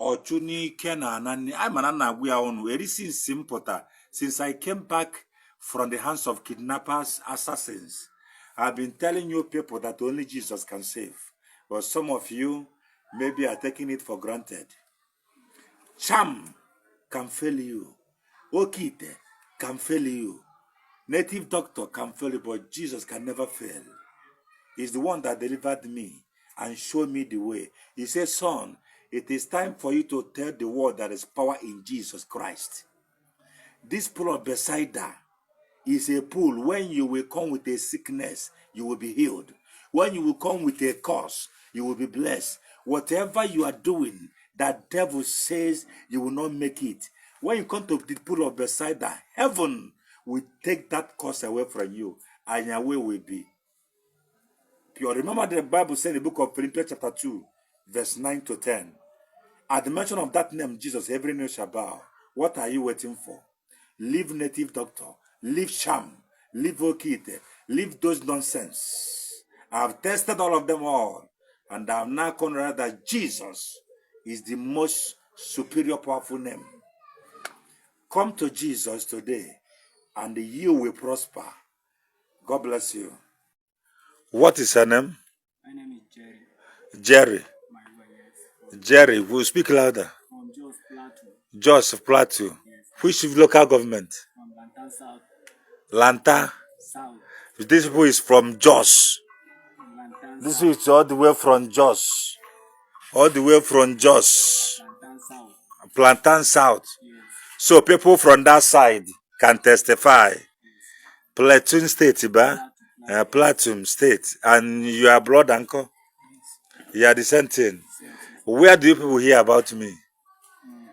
Ochuni Kena Nani. I'm an Anagwia on very simple. Since I came back from the hands of kidnappers, assassins, I've been telling you people that only Jesus can save. But some of you maybe are taking it for granted. Cham can fail you. Okeite can fail you. Native doctor can fail you, but Jesus can never fail. He's the one that delivered me and showed me the way. He says, son, it is time for you to tell the world that there is power in Jesus Christ. This pool of Bethesda is a pool. When you will come with a sickness, you will be healed. When you will come with a curse, you will be blessed. Whatever you are doing, that devil says you will not make it. When you come to the pool of Bethesda, heaven will take that curse away from you, and your way will be pure. Remember the Bible said in the book of Philippians chapter 2, verse 9 to 10. At the mention of that name, Jesus, every knee shall bow. What are you waiting for? Leave native doctor. Leave sham. Leave Okeite. Leave those nonsense. I've tested all of them all. And I've now considered that Jesus is the most superior, powerful name. Come to Jesus today, and you will prosper. God bless you. What is her name? My name is Jerry. Jerry. My wife, yes. Jerry, will you speak louder? From Jos Plateau. Jos Plateau. Yes. Which local government? From Lantan South. Lanta. South. This people is from Jos. Lantan This South. is all the way from Jos. All the way from Jos. Lantan South. Plantain South. Yes. So people from that side can testify. Yes. Plateau State, ba? Plateau State. And you are blood uncle? Yes. You are the same thing. Yes. Where do you people hear about me?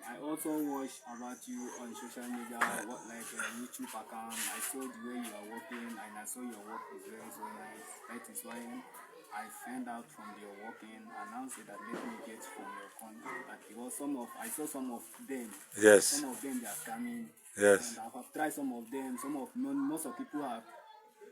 I also watch about you on social media, like a YouTube account. I saw the way you are working, and I saw your work is very so nice. That is why I found out from your working, and now say that let me get from your contact. Because I saw some of them. Yes. Some of them they are coming. Yes. And I have tried some of them. Most of people have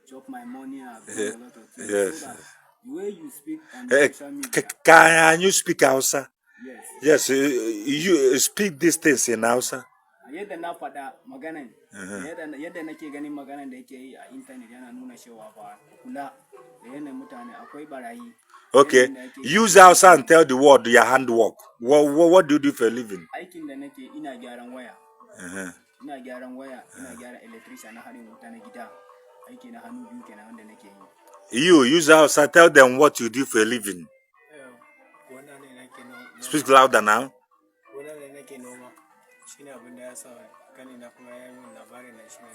dropped my money. I've done a lot of things. Yes. So that the way you speak on Hey, social media. can you speak Hausa? Yes. Yes, you speak these things in Hausa. Yadda na faɗa maganan yadda nake ganin maganan da yake yi a internet yana nuna cewa fa kula da yanayin mutane akwai barayi. Okay, use Hausa and tell the world your handwork. What do you do for a living? Aikin da nake ina gyaran waya. Ina gyaran waya, ina gyara electrician na harin wuta na gida. Aiki na hannu biyu kenan wanda nake yi. You use Hausa, tell them what you do for a living. Speak louder now.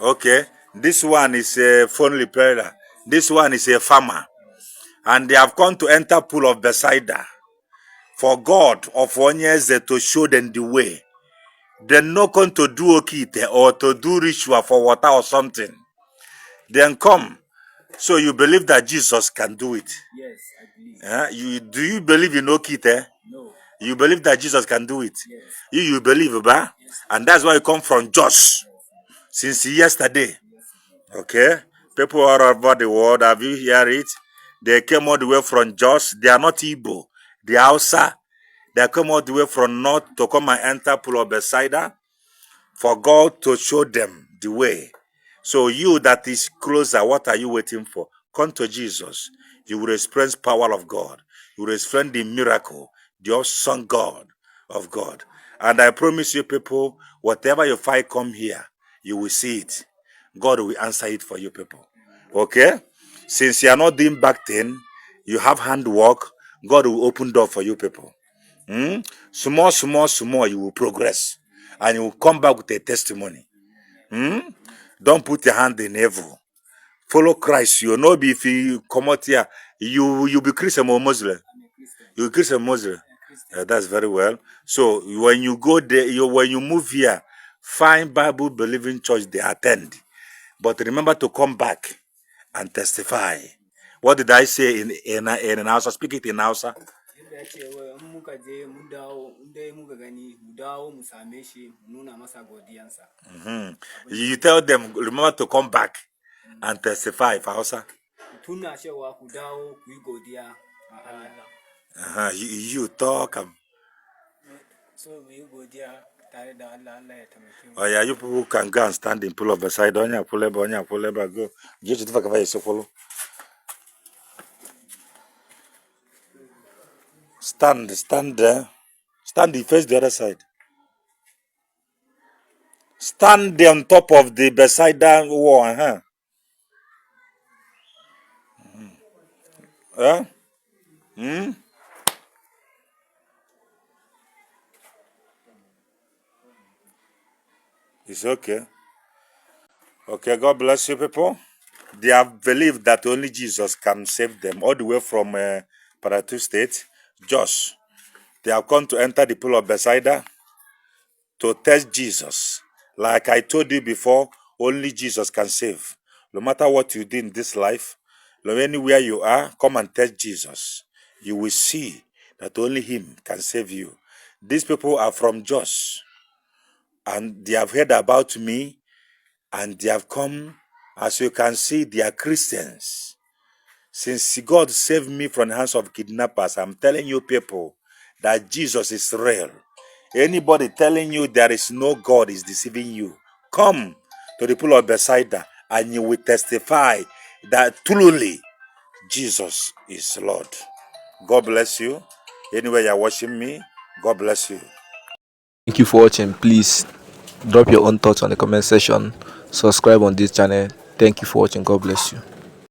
Okay, this one is a phone repairer. This one is a farmer. And they have come to enter pool of Bethesda for God of Onyeze to show them the way. They're not going to do Okeite or to do ritual for water or something. Then come. So you believe that Jesus can do it? Yes, I believe. Do you believe in Okeite? No. You believe that Jesus can do it? Yes. You believe, ba? Yes. And that's why you come from Jos since yesterday. Okay? People all over the world, have you heard it? They came all the way from Jos. They are not Igbo. They are Hausa. They come all the way from north to come and enter pool of Bethesda for God to show them the way. So you that is closer, what are you waiting for? Come to Jesus. You will experience power of God. You will experience the miracle, the awesome God of God. And I promise you people, whatever you find, come here. You will see it. God will answer it for you people. Okay? Since you are not doing back then, you have handwork, God will open door for you people. Small, you will progress. And you will come back with a testimony. Don't put your hand in evil. Follow Christ. You know, if you come out here, you be Christian or Muslim. You Christian Muslim. That's very well. So when you go there, when you move here, find Bible believing church they attend. But remember to come back and testify. What did I say in Hausa? Speak it in Hausa. You tell them, remember to come back and testify for Hausa. You talk. So we go there, tare da Allah ya taimake mu. Oh yeah, you people can go and stand in pool of the side. Onya puleba, go. Get to the fuck of follow. Stand there. Stand, face the other side. Stand there on top of the beside that wall, huh? Yeah? It's okay. Okay, God bless you people. They have believed that only Jesus can save them all the way from Plateau State, Jos. They have come to enter the pool of Bethesda to test Jesus. Like I told you before, only Jesus can save. No matter what you do in this life, no anywhere you are, come and test Jesus. You will see that only Him can save you. These people are from Jos, and they have heard about me, and they have come. As you can see, they are Christians. Since God saved me from the hands of kidnappers, I'm telling you people that Jesus is real. Anybody telling you there is no God is deceiving you. Come to the pool of Bethesda and you will testify that truly Jesus is Lord. God bless you. Anyway, you're watching me, God bless you. Thank you for watching. Please drop your own thoughts on the comment section. Subscribe on this channel. Thank you for watching. God bless you.